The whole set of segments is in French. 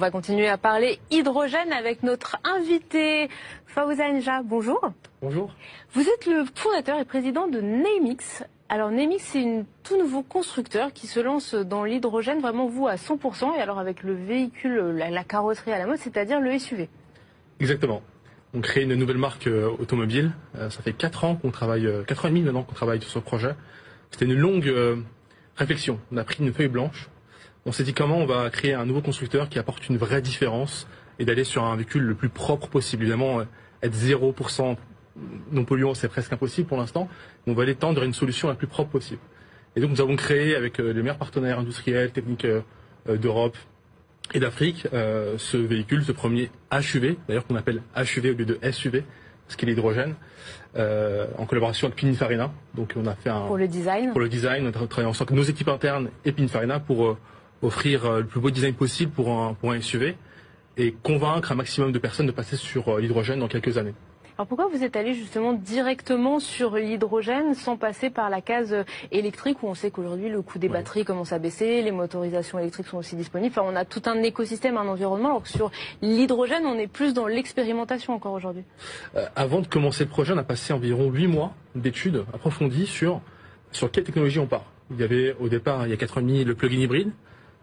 va continuer à parler hydrogène avec notre invité Fawza Enja. Bonjour. Bonjour. Vous êtes le fondateur et président de Nemix. Alors Nemix, c'est un tout nouveau constructeur qui se lance dans l'hydrogène, vraiment vous à 100%, et alors avec le véhicule, la carrosserie à la mode, c'est-à-dire le SUV. Exactement. On crée une nouvelle marque automobile. Ça fait 4 ans qu'on travaille, 4 ans et demi maintenant qu'on travaille sur ce projet. C'était une longue réflexion. On a pris une feuille blanche. On s'est dit comment on va créer un nouveau constructeur qui apporte une vraie différence et d'aller sur un véhicule le plus propre possible. Évidemment, être 0% non polluant, c'est presque impossible pour l'instant. On va aller tendre une solution la plus propre possible. Et donc nous avons créé avec les meilleurs partenaires industriels, techniques d'Europe et d'Afrique, ce véhicule, ce premier HUV, d'ailleurs qu'on appelle HUV au lieu de SUV, parce qu'il est hydrogène, en collaboration avec Pininfarina. Donc on a fait pour le design. Pour le design, on a travaillé ensemble avec nos équipes internes et Pininfarina pour offrir le plus beau design possible pour un SUV et convaincre un maximum de personnes de passer sur l'hydrogène dans quelques années. Alors pourquoi vous êtes allé justement directement sur l'hydrogène sans passer par la case électrique où on sait qu'aujourd'hui le coût des batteries commence à baisser, les motorisations électriques sont aussi disponibles, enfin on a tout un écosystème, un environnement, alors que sur l'hydrogène on est plus dans l'expérimentation encore aujourd'hui. Avant de commencer le projet, on a passé environ 8 mois d'études approfondies sur quelle technologie on part. Il y avait au départ, il y a 4 ans et demi, le plug-in hybride,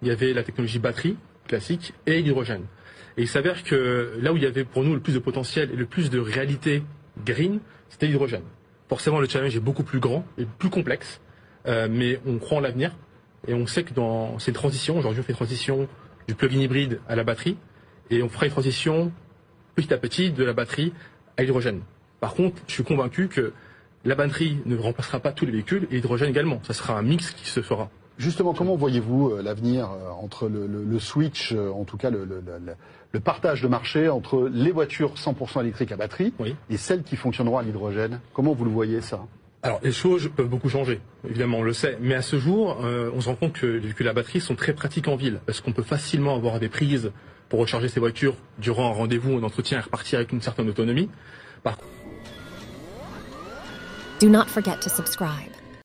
il y avait la technologie batterie classique et l'hydrogène. Et il s'avère que là où il y avait pour nous le plus de potentiel et le plus de réalité green, c'était l'hydrogène. Forcément, le challenge est beaucoup plus grand et plus complexe, mais on croit en l'avenir et on sait que dans ces transitions, aujourd'hui on fait une transition du plug-in hybride à la batterie et on fera une transition petit à petit de la batterie à l'hydrogène. Par contre, je suis convaincu que la batterie ne remplacera pas tous les véhicules et l'hydrogène également. Ça sera un mix qui se fera. Justement, comment voyez-vous l'avenir entre le switch, en tout cas le partage de marché entre les voitures 100% électriques à batterie et celles qui fonctionneront à l'hydrogène? Comment vous le voyez ça? Alors les choses peuvent beaucoup changer, évidemment on le sait, mais à ce jour, on se rend compte que les véhicules à batterie sont très pratiques en ville, parce qu'on peut facilement avoir des prises pour recharger ses voitures durant un rendez-vous, un entretien et repartir avec une certaine autonomie. Do not forget to subscribe.